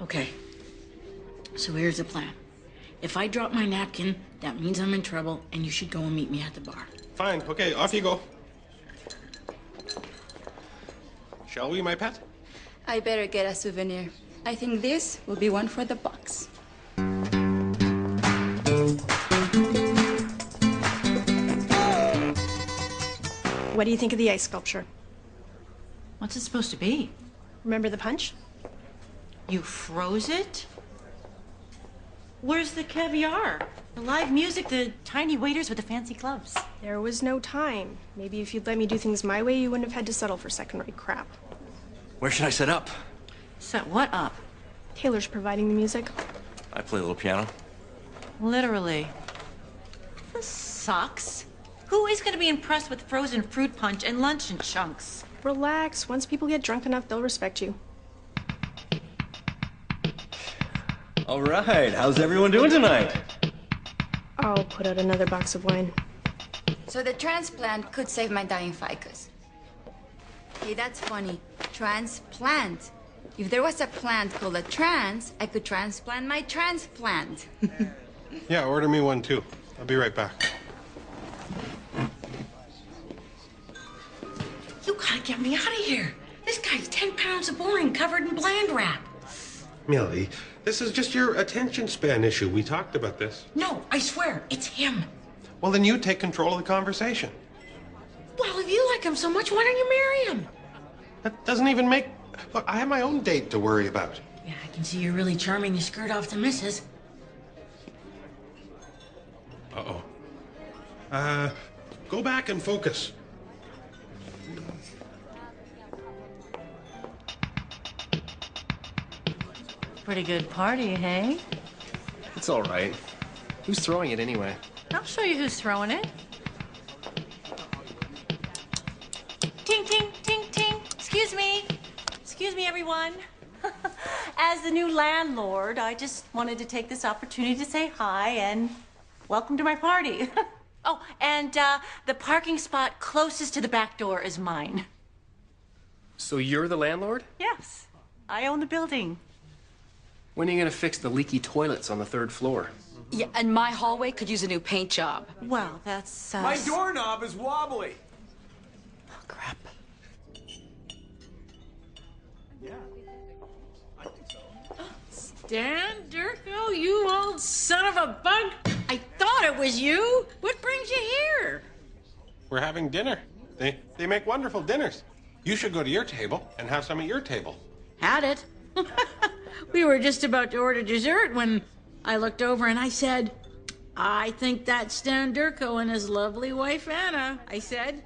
Okay. So here's the plan. If I drop my napkin, that means I'm in trouble, and you should go and meet me at the bar. Fine. Okay, off you go. Shall we, my pet? I better get a souvenir. I think this will be one for the box. What do you think of the ice sculpture? What's it supposed to be? Remember the punch? You froze it? Where's the caviar? The live music, the tiny waiters with the fancy gloves. There was no time. Maybe if you'd let me do things my way, you wouldn't have had to settle for second-rate crap. Where should I set up? Set what up? Taylor's providing the music. I play a little piano. Literally. This sucks. Who is going to be impressed with frozen fruit punch and luncheon chunks? Relax. Once people get drunk enough, they'll respect you. All right, how's everyone doing tonight? I'll put out another box of wine. So the transplant could save my dying ficus. Hey, that's funny. Transplant. If there was a plant called a trans, I could transplant my transplant. Yeah, order me one too. I'll be right back. You gotta get me out of here. This guy's 10 pounds of boring covered in bland wrap. Millie, this is just your attention span issue. We talked about this. No, I swear, it's him. Well, then you take control of the conversation. Well, if you like him so much, why don't you marry him? That doesn't even make... Look, I have my own date to worry about. Yeah, I can see you're really charming to skirt off the missus. Uh-oh. Go back and focus. Pretty good party, hey? It's all right. Who's throwing it anyway? I'll show you who's throwing it. Ting, ting, ting, ting. Excuse me. Excuse me, everyone. As the new landlord, I just wanted to take this opportunity to say hi and welcome to my party. Oh, and the parking spot closest to the back door is mine. So you're the landlord? Yes, I own the building. When are you gonna fix the leaky toilets on the 3rd floor? Yeah, and my hallway could use a new paint job. Well, that's... My doorknob is wobbly. Oh, crap. Stan Durko, you old son of a bug! I thought it was you! What brings you here? We're having dinner. They make wonderful dinners. You should go to your table and have some at your table. Had it. We were just about to order dessert when I looked over and I said, I think that's Stan Durko and his lovely wife, Anna, I said.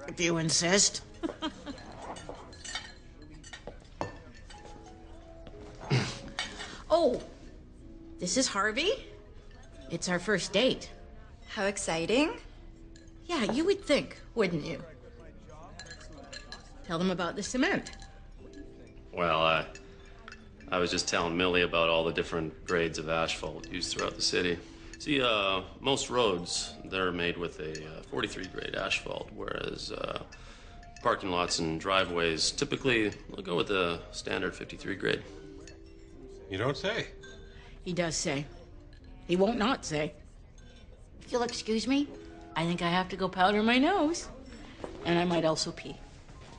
If you insist. Oh, this is Harvey. It's our first date. How exciting. Yeah, you would think, wouldn't you? Tell them about the cement. Well, I was just telling Millie about all the different grades of asphalt used throughout the city. See, most roads, they're made with a 43 grade asphalt, whereas parking lots and driveways, typically, they'll go with the standard 53 grade. You don't say. He does say. He won't not say. If you'll excuse me, I think I have to go powder my nose. And I might also pee.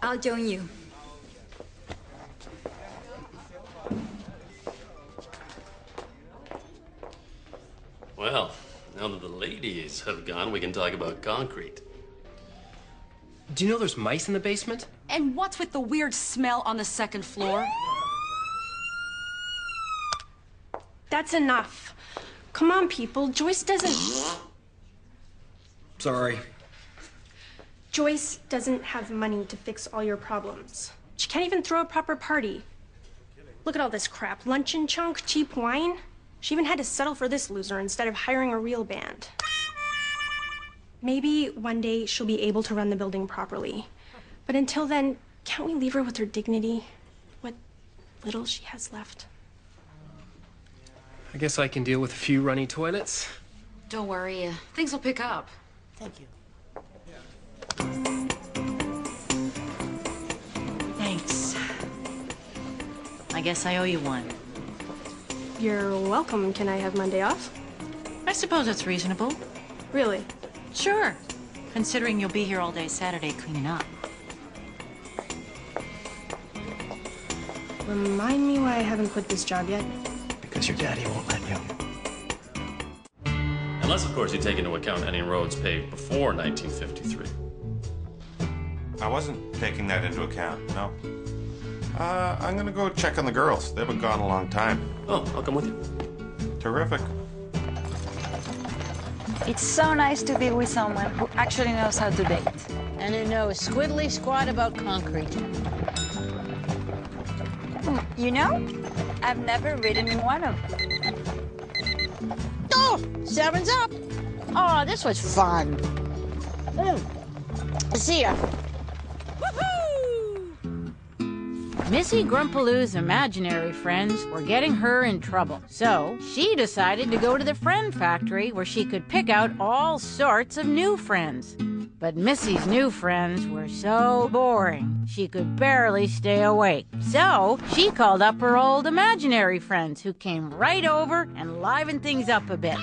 I'll join you. Well, now that the ladies have gone, we can talk about concrete. Do you know there's mice in the basement? And what's with the weird smell on the 2nd floor? That's enough. Come on, people. Joyce doesn't... Sorry. Joyce doesn't have money to fix all your problems. She can't even throw a proper party. Look at all this crap. Luncheon chunk, cheap wine. She even had to settle for this loser instead of hiring a real band. Maybe one day she'll be able to run the building properly. But until then, can't we leave her with her dignity? What little she has left. I guess I can deal with a few runny toilets. Don't worry, things will pick up. Thank you. Thanks. I guess I owe you one. You're welcome. Can I have Monday off? I suppose that's reasonable. Really? Sure. Considering you'll be here all day Saturday cleaning up. Remind me why I haven't quit this job yet. Because your daddy won't let you. Unless, of course, you take into account any roads paved before 1953. I wasn't taking that into account, no. I'm gonna go check on the girls. They haven't gone a long time. Oh, I'll come with you. Terrific. It's so nice to be with someone who actually knows how to date. And who knows squiddly squat about concrete. You know, I've never ridden in one of them. Oh, 7's up. Oh, this was fun. See ya. Missy Grumpaloo's imaginary friends were getting her in trouble. So she decided to go to the friend factory where she could pick out all sorts of new friends. But Missy's new friends were so boring, she could barely stay awake. So she called up her old imaginary friends who came right over and livened things up a bit.